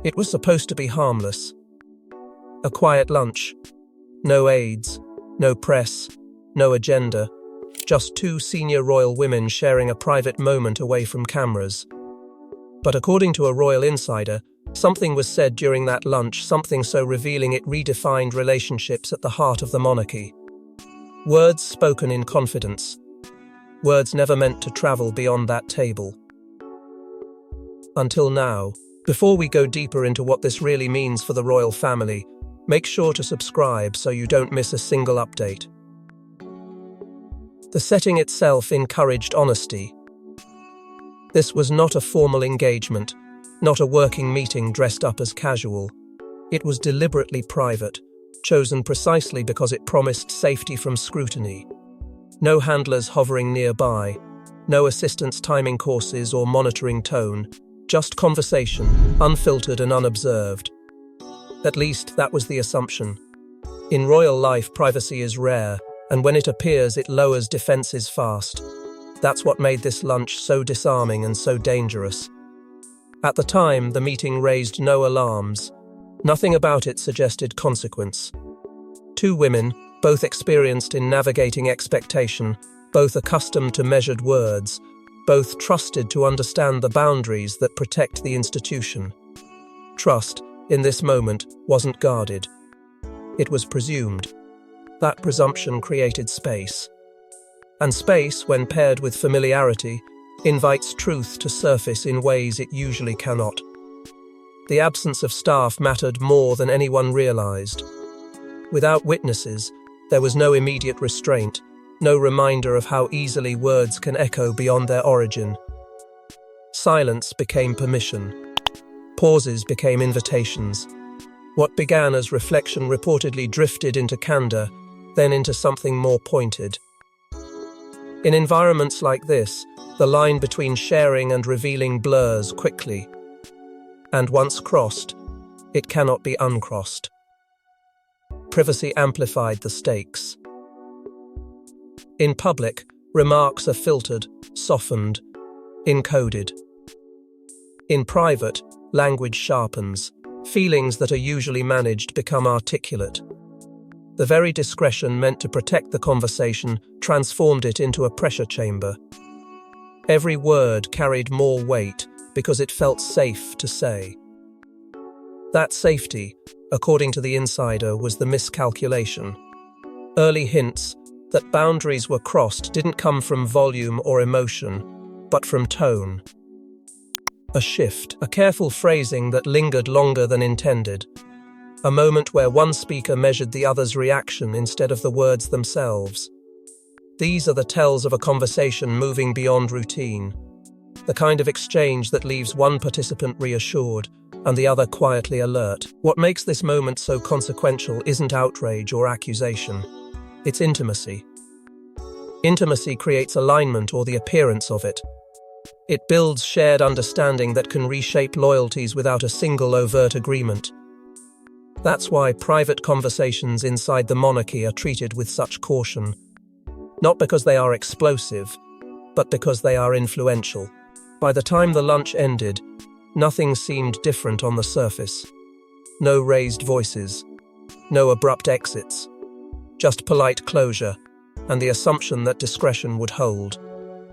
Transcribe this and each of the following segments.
It was supposed to be harmless. A quiet lunch. No aides, no press, no agenda. Just two senior royal women sharing a private moment away from cameras. But according to a royal insider, something was said during that lunch, something so revealing it redefined relationships at the heart of the monarchy. Words spoken in confidence. Words never meant to travel beyond that table. Until now. Before we go deeper into what this really means for the royal family, make sure to subscribe so you don't miss a single update. The setting itself encouraged honesty. This was not a formal engagement, not a working meeting dressed up as casual. It was deliberately private, chosen precisely because it promised safety from scrutiny. No handlers hovering nearby, no assistants timing courses or monitoring tone, just conversation, unfiltered and unobserved. At least that was the assumption. In royal life, privacy is rare, and when it appears, it lowers defenses fast. That's what made this lunch so disarming and so dangerous. At the time, the meeting raised no alarms. Nothing about it suggested consequence. Two women, both experienced in navigating expectation, both accustomed to measured words, both trusted to understand the boundaries that protect the institution. Trust, in this moment, wasn't guarded. It was presumed. That presumption created space. And space, when paired with familiarity, invites truth to surface in ways it usually cannot. The absence of staff mattered more than anyone realized. Without witnesses, there was no immediate restraint, no reminder of how easily words can echo beyond their origin. Silence became permission. Pauses became invitations. What began as reflection reportedly drifted into candor, then into something more pointed. In environments like this, the line between sharing and revealing blurs quickly. And once crossed, it cannot be uncrossed. Privacy amplified the stakes. In public, remarks are filtered, softened, encoded. In private, language sharpens. Feelings that are usually managed become articulate. The very discretion meant to protect the conversation transformed it into a pressure chamber. Every word carried more weight because it felt safe to say. That safety, according to the insider, was the miscalculation. Early hints that boundaries were crossed didn't come from volume or emotion, but from tone. A shift, a careful phrasing that lingered longer than intended. A moment where one speaker measured the other's reaction instead of the words themselves. These are the tells of a conversation moving beyond routine. The kind of exchange that leaves one participant reassured and the other quietly alert. What makes this moment so consequential isn't outrage or accusation. It's intimacy. Intimacy creates alignment or the appearance of it. It builds shared understanding that can reshape loyalties without a single overt agreement. That's why private conversations inside the monarchy are treated with such caution. Not because they are explosive, but because they are influential. By the time the lunch ended, nothing seemed different on the surface. No raised voices, no abrupt exits, just polite closure and the assumption that discretion would hold.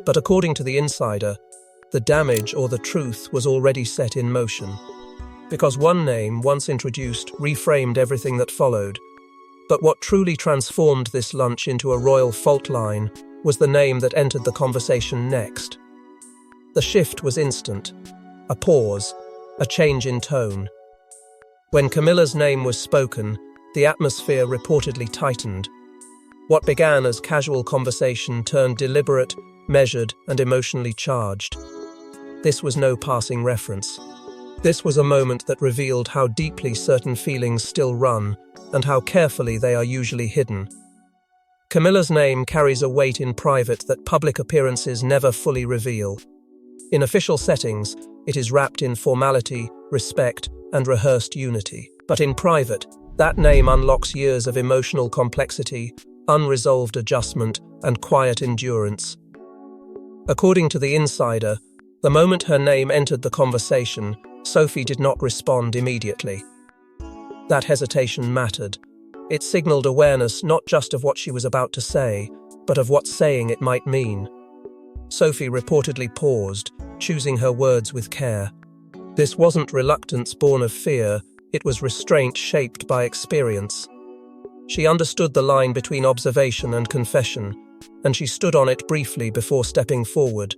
But according to the insider, the damage or the truth was already set in motion. Because one name, once introduced, reframed everything that followed. But what truly transformed this lunch into a royal fault line was the name that entered the conversation next. The shift was instant. A pause, a change in tone. When Camilla's name was spoken, the atmosphere reportedly tightened. What began as casual conversation turned deliberate, measured, and emotionally charged. This was no passing reference. This was a moment that revealed how deeply certain feelings still run and how carefully they are usually hidden. Camilla's name carries a weight in private that public appearances never fully reveal. In official settings, it is wrapped in formality, respect, and rehearsed unity. But in private, that name unlocks years of emotional complexity, unresolved adjustment, and quiet endurance. According to the insider, the moment her name entered the conversation, Sophie did not respond immediately. That hesitation mattered. It signaled awareness not just of what she was about to say, but of what saying it might mean. Sophie reportedly paused, choosing her words with care. This wasn't reluctance born of fear, it was restraint shaped by experience. She understood the line between observation and confession, and she stood on it briefly before stepping forward.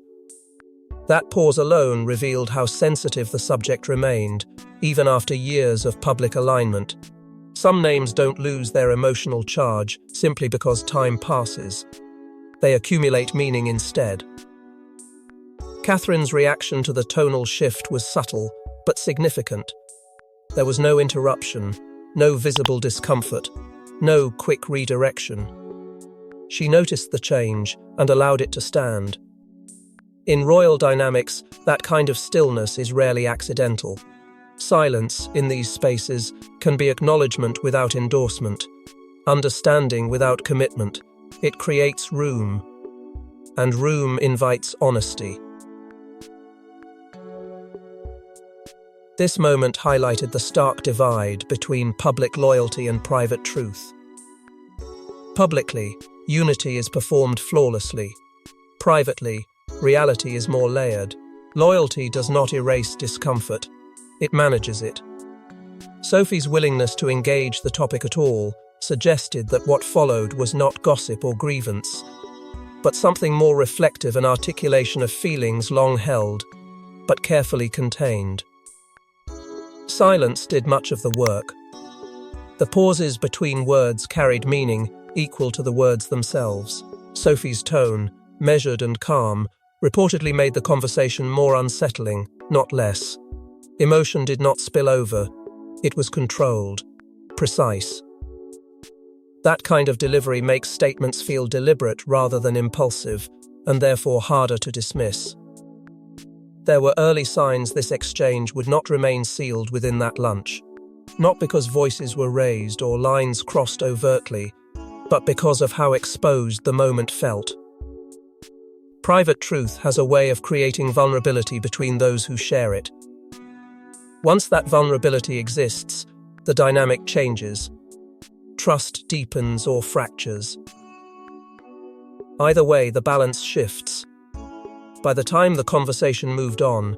That pause alone revealed how sensitive the subject remained, even after years of public alignment. Some names don't lose their emotional charge simply because time passes. They accumulate meaning instead. Catherine's reaction to the tonal shift was subtle, but significant. There was no interruption, no visible discomfort, no quick redirection. She noticed the change and allowed it to stand. In royal dynamics, that kind of stillness is rarely accidental. Silence, in these spaces, can be acknowledgement without endorsement, understanding without commitment. It creates room, and room invites honesty. This moment highlighted the stark divide between public loyalty and private truth. Publicly, unity is performed flawlessly. Privately, reality is more layered. Loyalty does not erase discomfort. It manages it. Sophie's willingness to engage the topic at all suggested that what followed was not gossip or grievance, but something more reflective, an articulation of feelings long held, but carefully contained. Silence did much of the work. The pauses between words carried meaning equal to the words themselves. Sophie's tone, measured and calm, reportedly made the conversation more unsettling, not less. Emotion did not spill over. It was controlled, precise. That kind of delivery makes statements feel deliberate rather than impulsive, and therefore harder to dismiss. There were early signs this exchange would not remain sealed within that lunch, not because voices were raised or lines crossed overtly, but because of how exposed the moment felt. Private truth has a way of creating vulnerability between those who share it. Once that vulnerability exists, the dynamic changes. Trust deepens or fractures. Either way, the balance shifts. By the time the conversation moved on,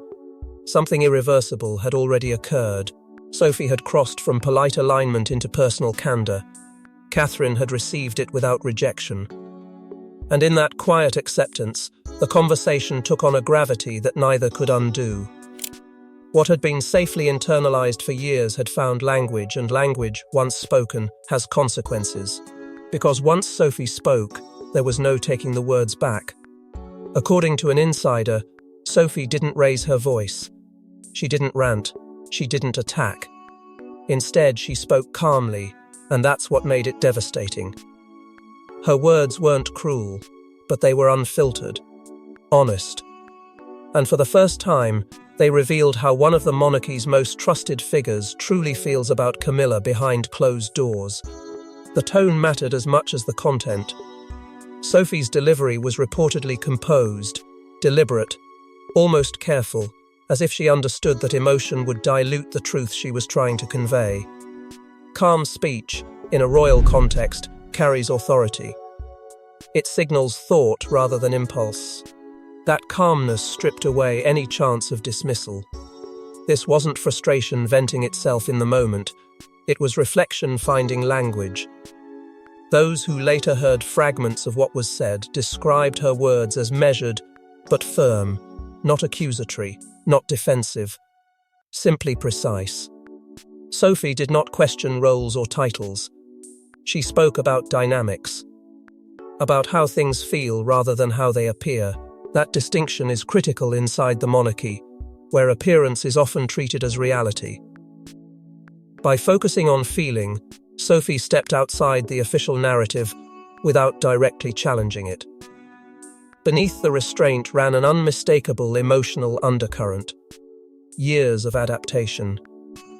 something irreversible had already occurred. Sophie had crossed from polite alignment into personal candor. Catherine had received it without rejection. And in that quiet acceptance, the conversation took on a gravity that neither could undo. What had been safely internalized for years had found language, and language, once spoken, has consequences. Because once Sophie spoke, there was no taking the words back. According to an insider, Sophie didn't raise her voice. She didn't rant. She didn't attack. Instead, she spoke calmly, and that's what made it devastating. Her words weren't cruel, but they were unfiltered, honest. And for the first time, they revealed how one of the monarchy's most trusted figures truly feels about Camilla behind closed doors. The tone mattered as much as the content. Sophie's delivery was reportedly composed, deliberate, almost careful, as if she understood that emotion would dilute the truth she was trying to convey. Calm speech, in a royal context, carries authority. It signals thought rather than impulse. That calmness stripped away any chance of dismissal. This wasn't frustration venting itself in the moment. It was reflection finding language. Those who later heard fragments of what was said described her words as measured but firm, not accusatory, not defensive, simply precise. Sophie did not question roles or titles. She spoke about dynamics, about how things feel rather than how they appear. That distinction is critical inside the monarchy, where appearance is often treated as reality. By focusing on feeling, Sophie stepped outside the official narrative without directly challenging it. Beneath the restraint ran an unmistakable emotional undercurrent. Years of adaptation,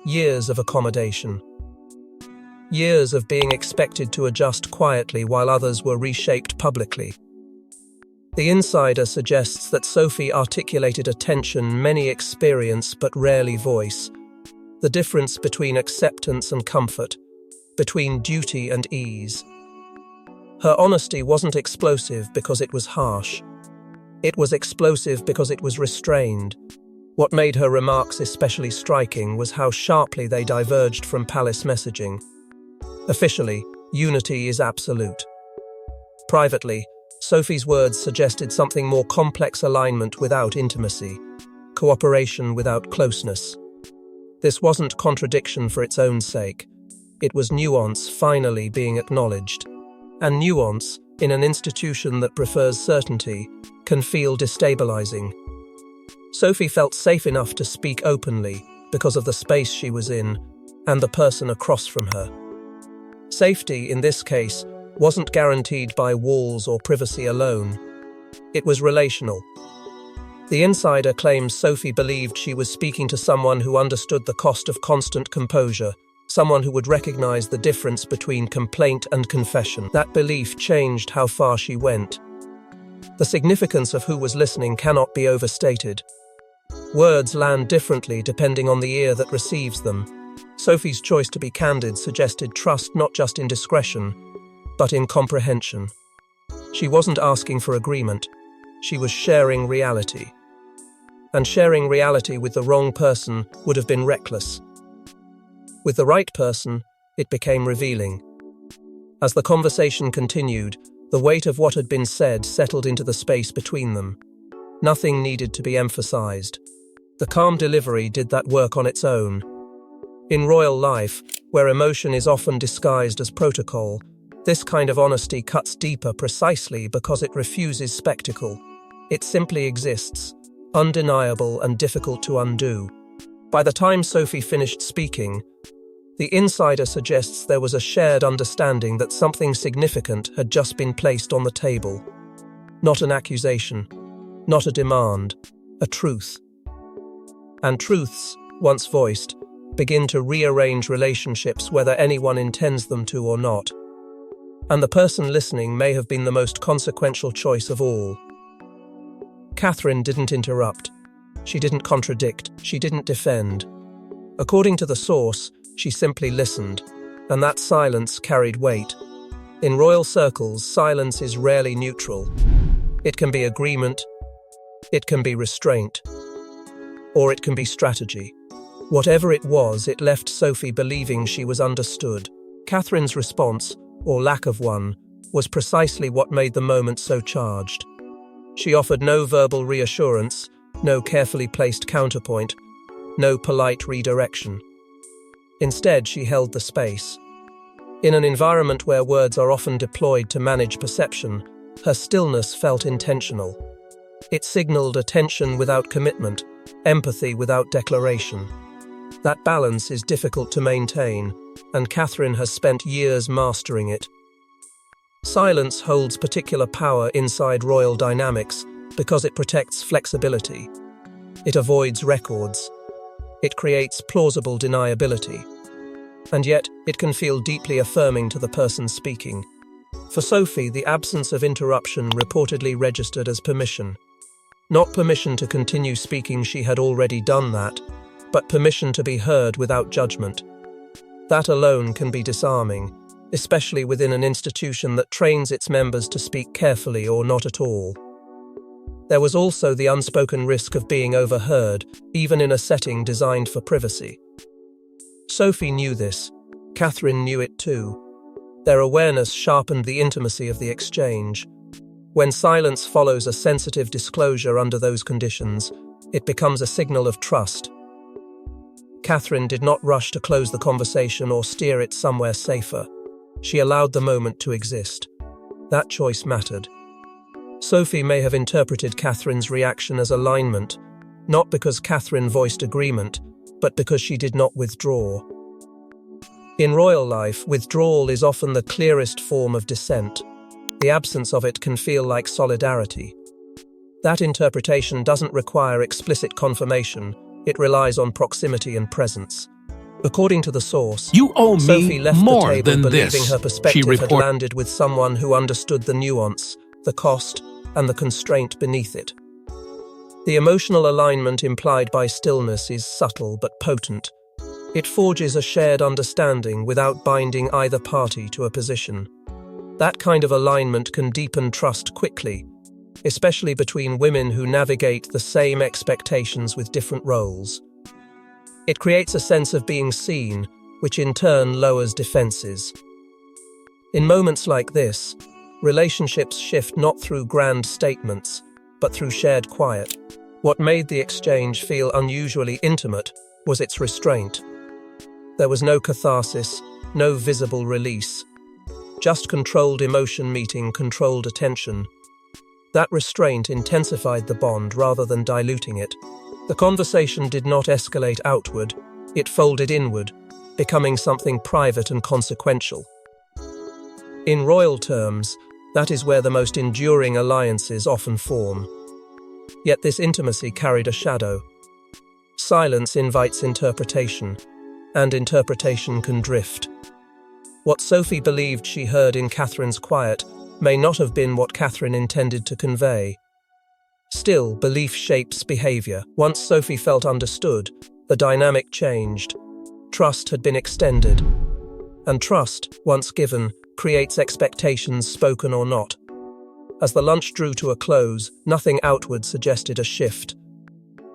years of accommodation, years of being expected to adjust quietly while others were reshaped publicly. The insider suggests that Sophie articulated a tension many experience but rarely voice, the difference between acceptance and comfort, between duty and ease. Her honesty wasn't explosive because it was harsh. It was explosive because it was restrained. What made her remarks especially striking was how sharply they diverged from palace messaging. Officially, unity is absolute. Privately, Sophie's words suggested something more complex: alignment without intimacy, cooperation without closeness. This wasn't contradiction for its own sake. It was nuance finally being acknowledged. And nuance, in an institution that prefers certainty, can feel destabilizing. Sophie felt safe enough to speak openly because of the space she was in and the person across from her. Safety, in this case, wasn't guaranteed by walls or privacy alone. It was relational. The insider claims Sophie believed she was speaking to someone who understood the cost of constant composure, someone who would recognize the difference between complaint and confession. That belief changed how far she went. The significance of who was listening cannot be overstated. Words land differently depending on the ear that receives them. Sophie's choice to be candid suggested trust not just in discretion, but in comprehension. She wasn't asking for agreement. She was sharing reality. And sharing reality with the wrong person would have been reckless. With the right person, it became revealing. As the conversation continued, the weight of what had been said settled into the space between them. Nothing needed to be emphasized. The calm delivery did that work on its own. In royal life, where emotion is often disguised as protocol, this kind of honesty cuts deeper precisely because it refuses spectacle. It simply exists, undeniable and difficult to undo. By the time Sophie finished speaking, the insider suggests there was a shared understanding that something significant had just been placed on the table. Not an accusation, not a demand, a truth. And truths, once voiced, begin to rearrange relationships whether anyone intends them to or not. And the person listening may have been the most consequential choice of all. Catherine didn't interrupt. She didn't contradict. She didn't defend. According to the source, she simply listened, and that silence carried weight. In royal circles, silence is rarely neutral. It can be agreement, it can be restraint, or it can be strategy. Whatever it was, it left Sophie believing she was understood. Catherine's response, or lack of one, was precisely what made the moment so charged. She offered no verbal reassurance, no carefully placed counterpoint, no polite redirection. Instead, she held the space. In an environment where words are often deployed to manage perception, her stillness felt intentional. It signaled attention without commitment, empathy without declaration. That balance is difficult to maintain, and Catherine has spent years mastering it. Silence holds particular power inside royal dynamics because it protects flexibility. It avoids records. It creates plausible deniability. And yet, it can feel deeply affirming to the person speaking. For Sophie, the absence of interruption reportedly registered as permission. Not permission to continue speaking, she had already done that, but permission to be heard without judgment. That alone can be disarming, especially within an institution that trains its members to speak carefully or not at all. There was also the unspoken risk of being overheard, even in a setting designed for privacy. Sophie knew this. Catherine knew it too. Their awareness sharpened the intimacy of the exchange. When silence follows a sensitive disclosure under those conditions, it becomes a signal of trust. Catherine did not rush to close the conversation or steer it somewhere safer. She allowed the moment to exist. That choice mattered. Sophie may have interpreted Catherine's reaction as alignment, not because Catherine voiced agreement, but because she did not withdraw. In royal life, withdrawal is often the clearest form of dissent. The absence of it can feel like solidarity. That interpretation doesn't require explicit confirmation, it relies on proximity and presence. According to the source, "You owe Sophie me left the more table than believing this," her she perspective had reported. landed with someone who understood the nuance, the cost, and the constraint beneath it. The emotional alignment implied by stillness is subtle but potent. It forges a shared understanding without binding either party to a position. That kind of alignment can deepen trust quickly, especially between women who navigate the same expectations with different roles. It creates a sense of being seen, which in turn lowers defenses. In moments like this, relationships shift not through grand statements, but through shared quiet. What made the exchange feel unusually intimate was its restraint. There was no catharsis, no visible release. Just controlled emotion meeting controlled attention. That restraint intensified the bond rather than diluting it. The conversation did not escalate outward, it folded inward, becoming something private and consequential. In royal terms, that is where the most enduring alliances often form. Yet this intimacy carried a shadow. Silence invites interpretation, and interpretation can drift. What Sophie believed she heard in Catherine's quiet may not have been what Catherine intended to convey. Still, belief shapes behavior. Once Sophie felt understood, the dynamic changed. Trust had been extended. And trust, once given, creates expectations spoken or not. As the lunch drew to a close, nothing outward suggested a shift.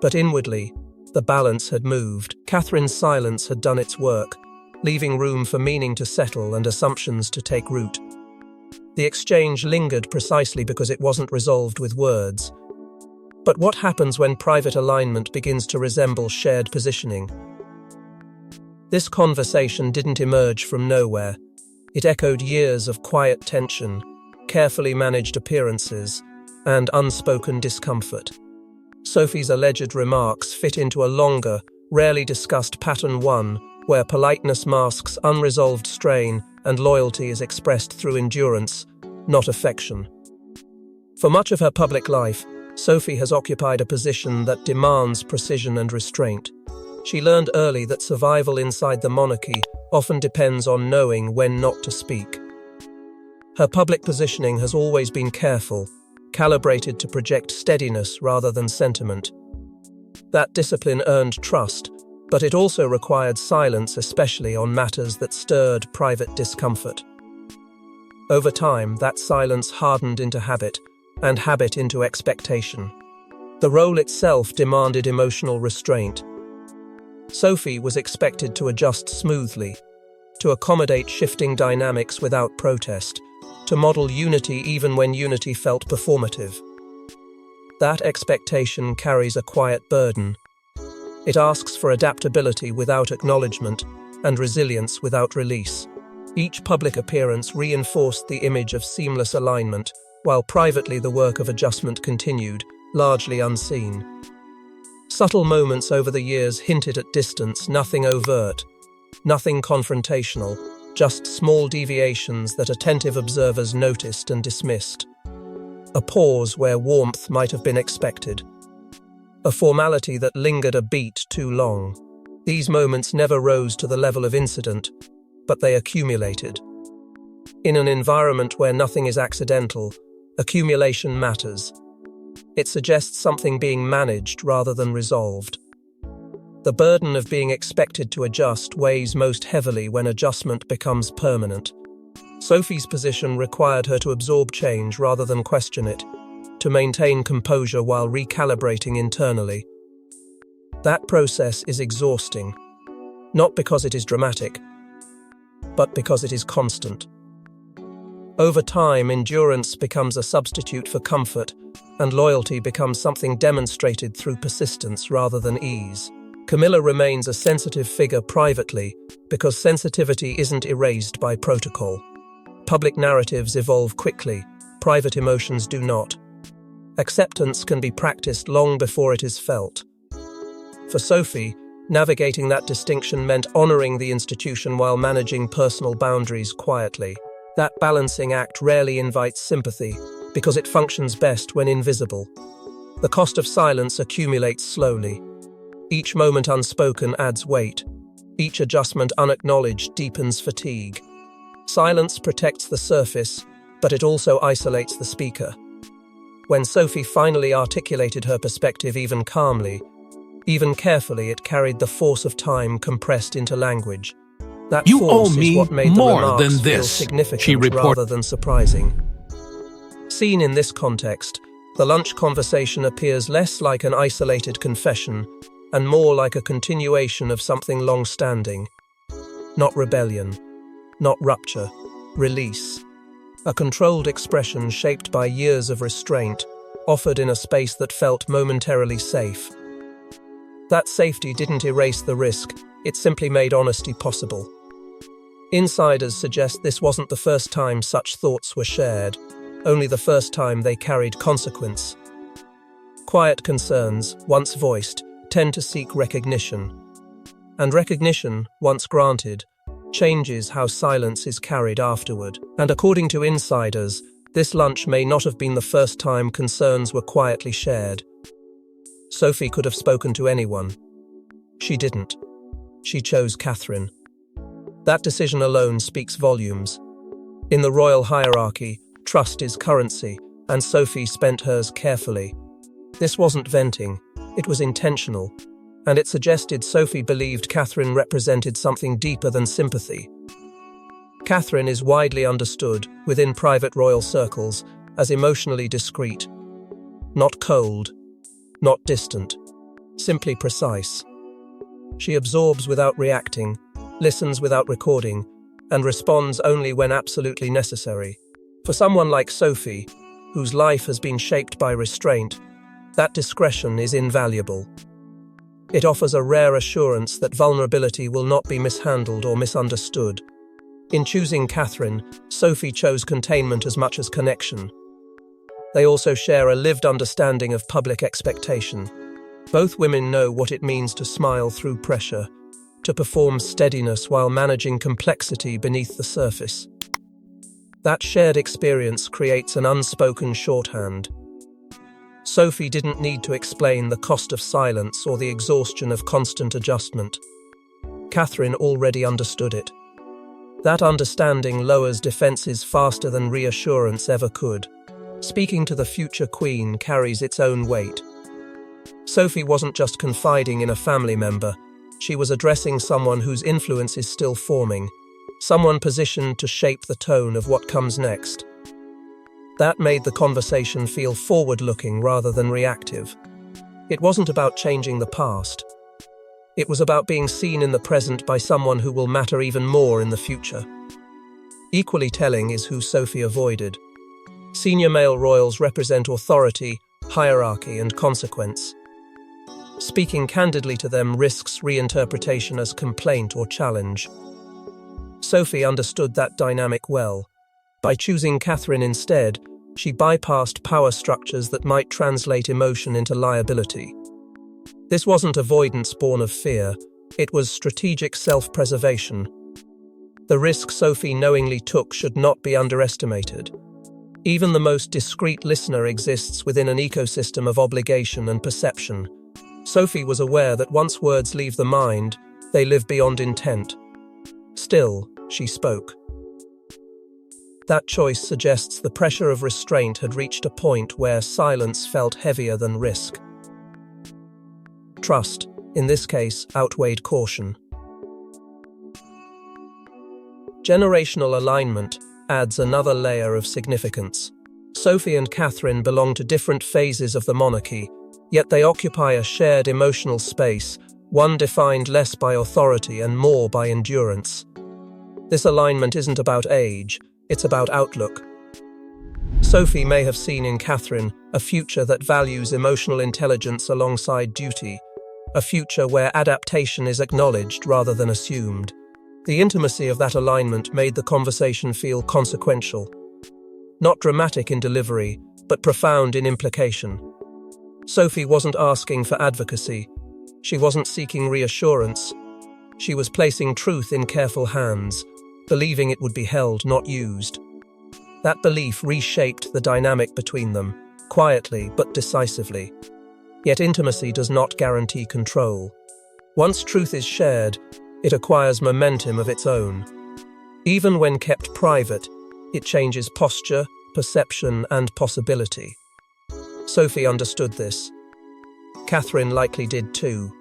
But inwardly, the balance had moved. Catherine's silence had done its work, leaving room for meaning to settle and assumptions to take root. The exchange lingered precisely because it wasn't resolved with words. But what happens when private alignment begins to resemble shared positioning? This conversation didn't emerge from nowhere. It echoed years of quiet tension, carefully managed appearances, and unspoken discomfort. Sophie's alleged remarks fit into a longer, rarely discussed pattern one, where politeness masks unresolved strain and loyalty is expressed through endurance, not affection. For much of her public life, Sophie has occupied a position that demands precision and restraint. She learned early that survival inside the monarchy often depends on knowing when not to speak. Her public positioning has always been careful, calibrated to project steadiness rather than sentiment. That discipline earned trust, but it also required silence, especially on matters that stirred private discomfort. Over time, that silence hardened into habit, and habit into expectation. The role itself demanded emotional restraint. Sophie was expected to adjust smoothly, to accommodate shifting dynamics without protest, to model unity even when unity felt performative. That expectation carries a quiet burden. It asks for adaptability without acknowledgement and resilience without release. Each public appearance reinforced the image of seamless alignment, while privately the work of adjustment continued, largely unseen. Subtle moments over the years hinted at distance, nothing overt, nothing confrontational, just small deviations that attentive observers noticed and dismissed. A pause where warmth might have been expected. A formality that lingered a beat too long. These moments never rose to the level of incident, but they accumulated. In an environment where nothing is accidental, accumulation matters. It suggests something being managed rather than resolved. The burden of being expected to adjust weighs most heavily when adjustment becomes permanent. Sophie's position required her to absorb change rather than question it, to maintain composure while recalibrating internally. That process is exhausting, not because it is dramatic, but because it is constant. Over time, endurance becomes a substitute for comfort, and loyalty becomes something demonstrated through persistence rather than ease. Camilla remains a sensitive figure privately because sensitivity isn't erased by protocol. Public narratives evolve quickly, private emotions do not. Acceptance can be practiced long before it is felt. For Sophie, navigating that distinction meant honoring the institution while managing personal boundaries quietly. That balancing act rarely invites sympathy because it functions best when invisible. The cost of silence accumulates slowly. Each moment unspoken adds weight. Each adjustment unacknowledged deepens fatigue. Silence protects the surface, but it also isolates the speaker. When Sophie finally articulated her perspective even calmly, even carefully, it carried the force of time compressed into language. That "You force owe me is what made the more remarks than feel this," she significant reported. rather than surprising. Seen in this context, the lunch conversation appears less like an isolated confession and more like a continuation of something long-standing. Not rebellion, not rupture, release. A controlled expression shaped by years of restraint, offered in a space that felt momentarily safe. That safety didn't erase the risk, it simply made honesty possible. Insiders suggest this wasn't the first time such thoughts were shared, only the first time they carried consequence. Quiet concerns, once voiced, tend to seek recognition. And recognition, once granted, changes how silence is carried afterward. And according to insiders, this lunch may not have been the first time concerns were quietly shared. Sophie could have spoken to anyone. She didn't. She chose Catherine. That decision alone speaks volumes. In the royal hierarchy, trust is currency, and Sophie spent hers carefully. This wasn't venting, it was intentional, and it suggested Sophie believed Catherine represented something deeper than sympathy. Catherine is widely understood, within private royal circles, as emotionally discreet. Not cold, not distant, simply precise. She absorbs without reacting, listens without recording, and responds only when absolutely necessary. For someone like Sophie, whose life has been shaped by restraint, that discretion is invaluable. It offers a rare assurance that vulnerability will not be mishandled or misunderstood. In choosing Catherine, Sophie chose containment as much as connection. They also share a lived understanding of public expectation. Both women know what it means to smile through pressure, to perform steadiness while managing complexity beneath the surface. That shared experience creates an unspoken shorthand. Sophie didn't need to explain the cost of silence or the exhaustion of constant adjustment. Catherine already understood it. That understanding lowers defenses faster than reassurance ever could. Speaking to the future queen carries its own weight. Sophie wasn't just confiding in a family member, she was addressing someone whose influence is still forming, someone positioned to shape the tone of what comes next. That made the conversation feel forward-looking rather than reactive. It wasn't about changing the past. It was about being seen in the present by someone who will matter even more in the future. Equally telling is who Sophie avoided. Senior male royals represent authority, hierarchy, and consequence. Speaking candidly to them risks reinterpretation as complaint or challenge. Sophie understood that dynamic well. By choosing Catherine instead, she bypassed power structures that might translate emotion into liability. This wasn't avoidance born of fear, it was strategic self-preservation. The risk Sophie knowingly took should not be underestimated. Even the most discreet listener exists within an ecosystem of obligation and perception. Sophie was aware that once words leave the mind, they live beyond intent. Still, she spoke. That choice suggests the pressure of restraint had reached a point where silence felt heavier than risk. Trust, in this case, outweighed caution. Generational alignment adds another layer of significance. Sophie and Catherine belong to different phases of the monarchy, yet they occupy a shared emotional space, one defined less by authority and more by endurance. This alignment isn't about age, it's about outlook. Sophie may have seen in Catherine a future that values emotional intelligence alongside duty, a future where adaptation is acknowledged rather than assumed. The intimacy of that alignment made the conversation feel consequential. Not dramatic in delivery, but profound in implication. Sophie wasn't asking for advocacy. She wasn't seeking reassurance. She was placing truth in careful hands, believing it would be held, not used. That belief reshaped the dynamic between them, quietly but decisively. Yet intimacy does not guarantee control. Once truth is shared, it acquires momentum of its own. Even when kept private, it changes posture, perception, and possibility. Sophie understood this. Catherine likely did too.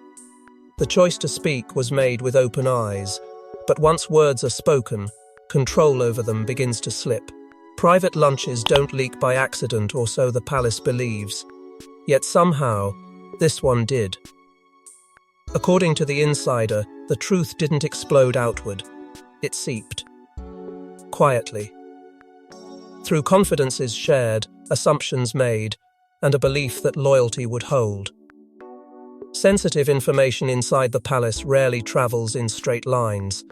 The choice to speak was made with open eyes, but once words are spoken, control over them begins to slip. Private lunches don't leak by accident, or so the palace believes. Yet somehow, this one did. According to the insider, the truth didn't explode outward. It seeped. Quietly. Through confidences shared, assumptions made, and a belief that loyalty would hold. Sensitive information inside the palace rarely travels in straight lines.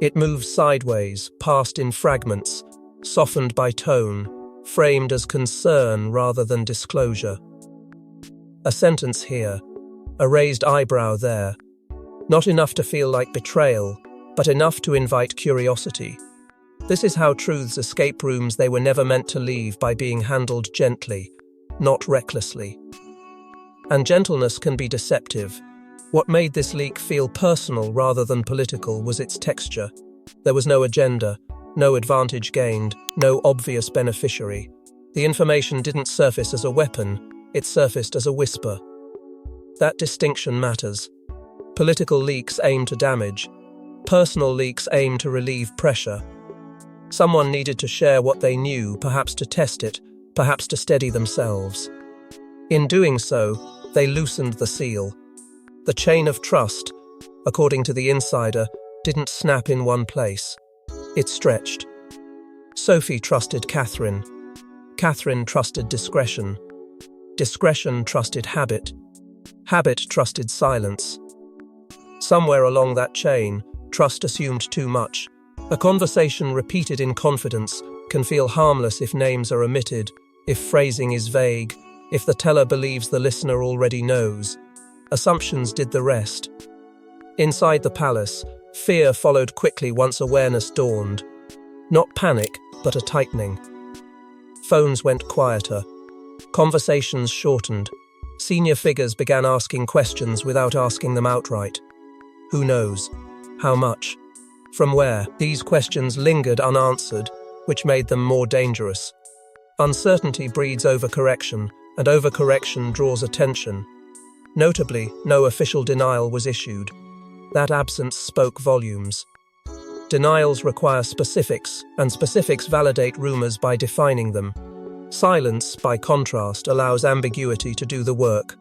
It moves sideways, passed in fragments, softened by tone, framed as concern rather than disclosure. A sentence here, a raised eyebrow there. Not enough to feel like betrayal, but enough to invite curiosity. This is how truths escape rooms they were never meant to leave, by being handled gently, not recklessly. And gentleness can be deceptive. What made this leak feel personal rather than political was its texture. There was no agenda, no advantage gained, no obvious beneficiary. The information didn't surface as a weapon, it surfaced as a whisper. That distinction matters. Political leaks aim to damage. Personal leaks aim to relieve pressure. Someone needed to share what they knew, perhaps to test it, perhaps to steady themselves. In doing so, they loosened the seal. The chain of trust, according to the insider, didn't snap in one place. It stretched. Sophie trusted Catherine. Catherine trusted discretion. Discretion trusted habit. Habit trusted silence. Somewhere along that chain, trust assumed too much. A conversation repeated in confidence can feel harmless if names are omitted, if phrasing is vague, if the teller believes the listener already knows. Assumptions did the rest. Inside the palace, fear followed quickly once awareness dawned. Not panic, but a tightening. Phones went quieter. Conversations shortened. Senior figures began asking questions without asking them outright. Who knows? How much? From where? These questions lingered unanswered, which made them more dangerous. Uncertainty breeds overcorrection, and overcorrection draws attention. Notably, no official denial was issued. That absence spoke volumes. Denials require specifics, and specifics validate rumors by defining them. Silence, by contrast, allows ambiguity to do the work.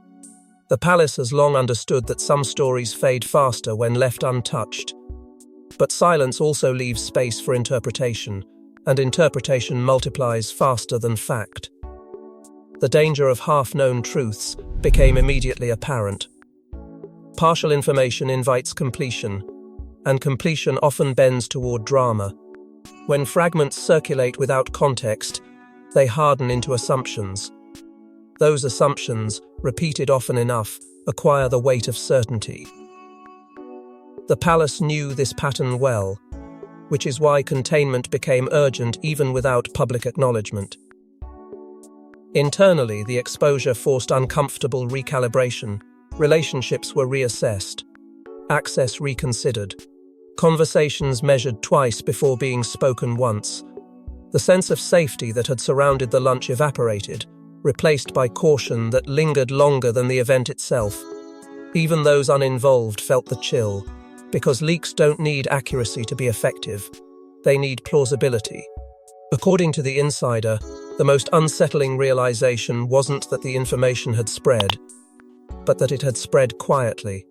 The palace has long understood that some stories fade faster when left untouched. But silence also leaves space for interpretation, and interpretation multiplies faster than fact. The danger of half-known truths became immediately apparent. Partial information invites completion, and completion often bends toward drama. When fragments circulate without context, they harden into assumptions. Those assumptions, repeated often enough, acquire the weight of certainty. The palace knew this pattern well, which is why containment became urgent even without public acknowledgement. Internally, the exposure forced uncomfortable recalibration. Relationships were reassessed, access reconsidered, conversations measured twice before being spoken once. The sense of safety that had surrounded the lunch evaporated, replaced by caution that lingered longer than the event itself. Even those uninvolved felt the chill, because leaks don't need accuracy to be effective. They need plausibility. According to the insider, the most unsettling realization wasn't that the information had spread, but that it had spread quietly.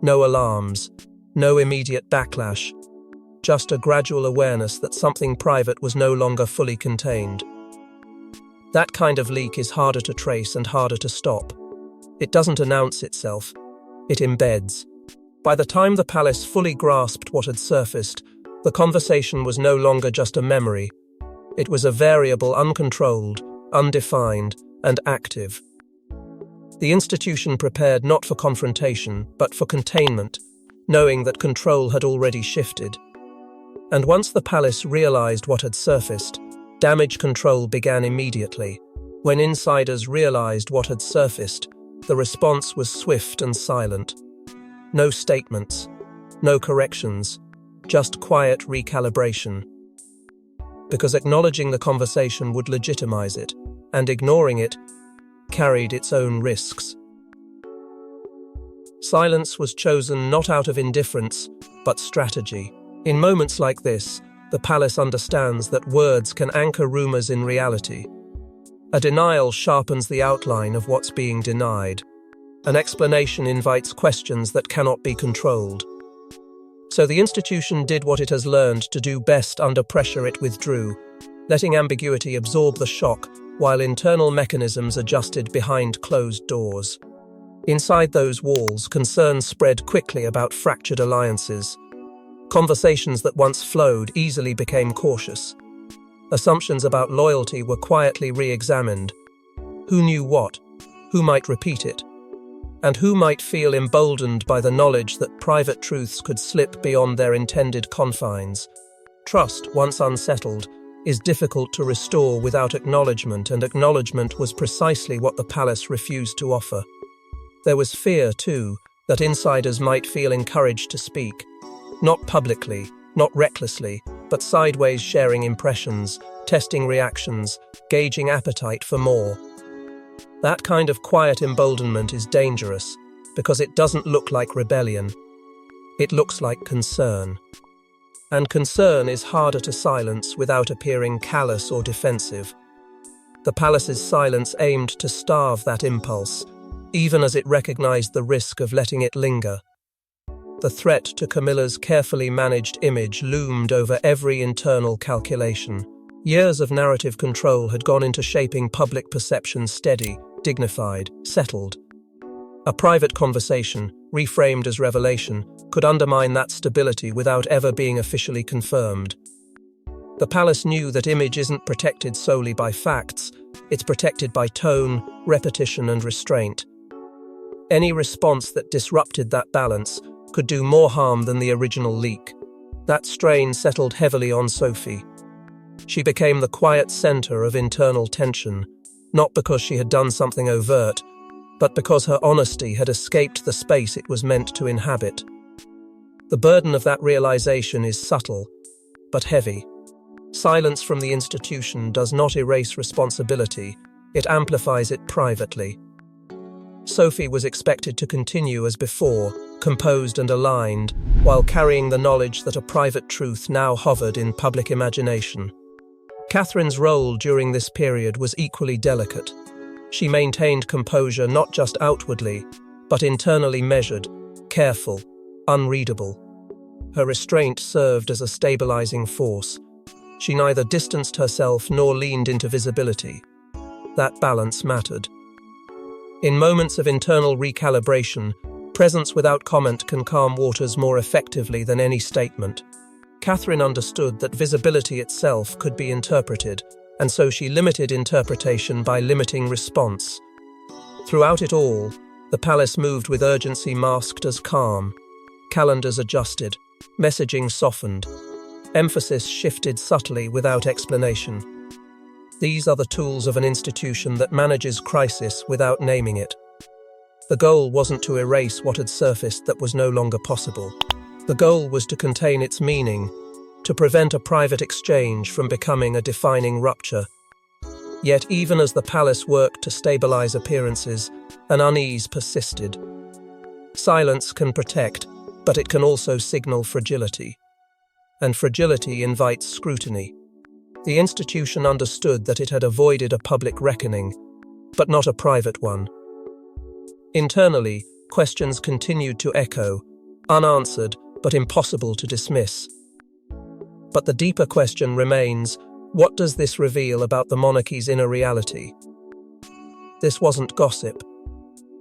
No alarms, no immediate backlash, just a gradual awareness that something private was no longer fully contained. That kind of leak is harder to trace and harder to stop. It doesn't announce itself, it embeds. By the time the palace fully grasped what had surfaced, the conversation was no longer just a memory. It was a variable, uncontrolled, undefined, and active. The institution prepared not for confrontation, but for containment, knowing that control had already shifted. And once the palace realized what had surfaced, damage control began immediately. When insiders realized what had surfaced, the response was swift and silent. No statements, no corrections, just quiet recalibration. Because acknowledging the conversation would legitimize it, and ignoring it carried its own risks. Silence was chosen not out of indifference, but strategy. In moments like this, the palace understands that words can anchor rumors in reality. A denial sharpens the outline of what's being denied. An explanation invites questions that cannot be controlled. So the institution did what it has learned to do best under pressure. It withdrew, letting ambiguity absorb the shock while internal mechanisms adjusted behind closed doors. Inside those walls, concerns spread quickly about fractured alliances. Conversations that once flowed easily became cautious. Assumptions about loyalty were quietly re-examined. Who knew what? Who might repeat it? And who might feel emboldened by the knowledge that private truths could slip beyond their intended confines? Trust, once unsettled, is difficult to restore without acknowledgement, and acknowledgement was precisely what the palace refused to offer. There was fear, too, that insiders might feel encouraged to speak. Not publicly, not recklessly, but sideways, sharing impressions, testing reactions, gauging appetite for more. That kind of quiet emboldenment is dangerous because it doesn't look like rebellion. It looks like concern. And concern is harder to silence without appearing callous or defensive. The palace's silence aimed to starve that impulse, even as it recognized the risk of letting it linger. The threat to Camilla's carefully managed image loomed over every internal calculation. Years of narrative control had gone into shaping public perception steady, dignified, settled. A private conversation, reframed as revelation, could undermine that stability without ever being officially confirmed. The palace knew that image isn't protected solely by facts, it's protected by tone, repetition, and restraint. Any response that disrupted that balance could do more harm than the original leak. That strain settled heavily on Sophie. She became the quiet center of internal tension, not because she had done something overt, but because her honesty had escaped the space it was meant to inhabit. The burden of that realization is subtle, but heavy. Silence from the institution does not erase responsibility, it amplifies it privately. Sophie was expected to continue as before, composed and aligned, while carrying the knowledge that a private truth now hovered in public imagination. Catherine's role during this period was equally delicate. She maintained composure not just outwardly, but internally measured, careful, unreadable. Her restraint served as a stabilizing force. She neither distanced herself nor leaned into visibility. That balance mattered. In moments of internal recalibration, presence without comment can calm waters more effectively than any statement. Catherine understood that visibility itself could be interpreted, and so she limited interpretation by limiting response. Throughout it all, the palace moved with urgency masked as calm. Calendars adjusted, messaging softened, emphasis shifted subtly without explanation. These are the tools of an institution that manages crisis without naming it. The goal wasn't to erase what had surfaced that was no longer possible. The goal was to contain its meaning, to prevent a private exchange from becoming a defining rupture. Yet even as the palace worked to stabilize appearances, an unease persisted. Silence can protect, but it can also signal fragility. And fragility invites scrutiny. The institution understood that it had avoided a public reckoning, but not a private one. Internally, questions continued to echo, unanswered but impossible to dismiss. But the deeper question remains, what does this reveal about the monarchy's inner reality? This wasn't gossip.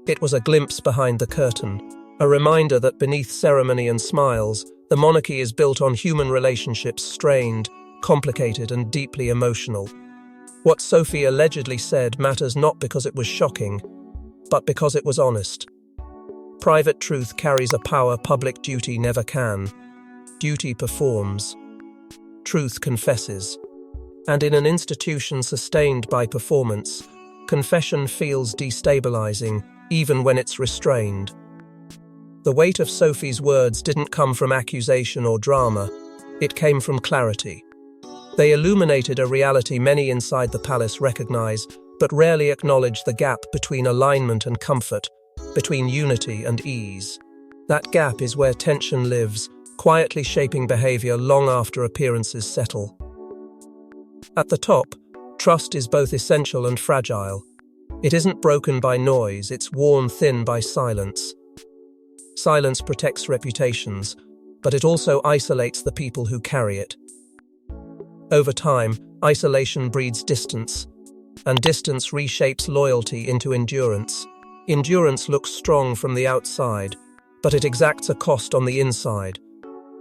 It was a glimpse behind the curtain, a reminder that beneath ceremony and smiles, the monarchy is built on human relationships strained, complicated, and deeply emotional. What Sophie allegedly said matters not because it was shocking, but because it was honest. Private truth carries a power public duty never can. Duty performs. Truth confesses. And in an institution sustained by performance, confession feels destabilizing, even when it's restrained. The weight of Sophie's words didn't come from accusation or drama, it came from clarity. They illuminated a reality many inside the palace recognized, but rarely acknowledge the gap between alignment and comfort, between unity and ease. That gap is where tension lives, quietly shaping behavior long after appearances settle. At the top, trust is both essential and fragile. It isn't broken by noise, it's worn thin by silence. Silence protects reputations, but it also isolates the people who carry it. Over time, isolation breeds distance, and distance reshapes loyalty into endurance. Endurance looks strong from the outside, but it exacts a cost on the inside.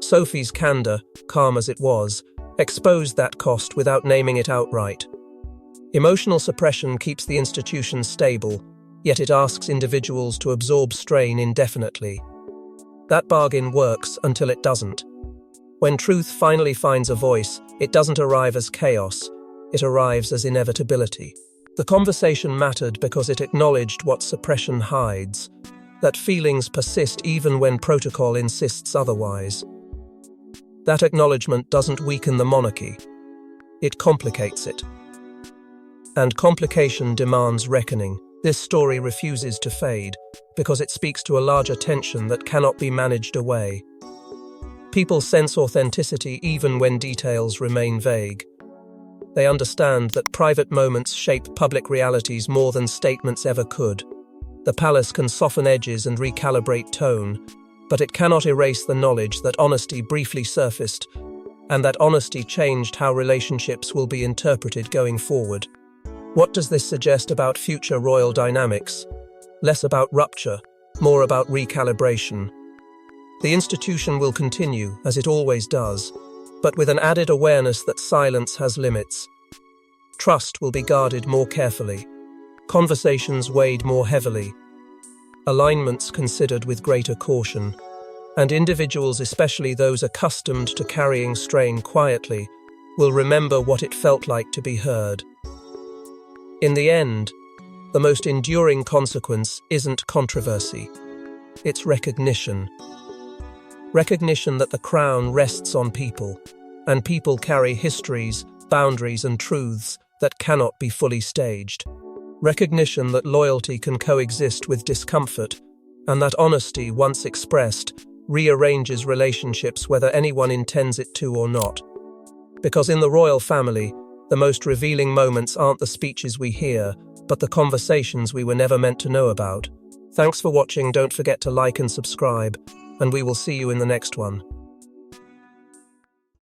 Sophie's candor, calm as it was, exposed that cost without naming it outright. Emotional suppression keeps the institution stable, yet it asks individuals to absorb strain indefinitely. That bargain works until it doesn't. When truth finally finds a voice, it doesn't arrive as chaos, it arrives as inevitability. The conversation mattered because it acknowledged what suppression hides, that feelings persist even when protocol insists otherwise. That acknowledgement doesn't weaken the monarchy, it complicates it. And complication demands reckoning. This story refuses to fade, because it speaks to a larger tension that cannot be managed away. People sense authenticity even when details remain vague. They understand that private moments shape public realities more than statements ever could. The palace can soften edges and recalibrate tone, but it cannot erase the knowledge that honesty briefly surfaced, and that honesty changed how relationships will be interpreted going forward. What does this suggest about future royal dynamics? Less about rupture, more about recalibration. The institution will continue, as it always does, but with an added awareness that silence has limits. Trust will be guarded more carefully, conversations weighed more heavily, alignments considered with greater caution, and individuals, especially those accustomed to carrying strain quietly, will remember what it felt like to be heard. In the end, the most enduring consequence isn't controversy, it's recognition. Recognition that the crown rests on people, and people carry histories, boundaries, and truths that cannot be fully staged. Recognition that loyalty can coexist with discomfort, and that honesty, once expressed, rearranges relationships whether anyone intends it to or not. Because in the royal family, the most revealing moments aren't the speeches we hear, but the conversations we were never meant to know about. Thanks for watching, don't forget to like and subscribe, and we will see you in the next one.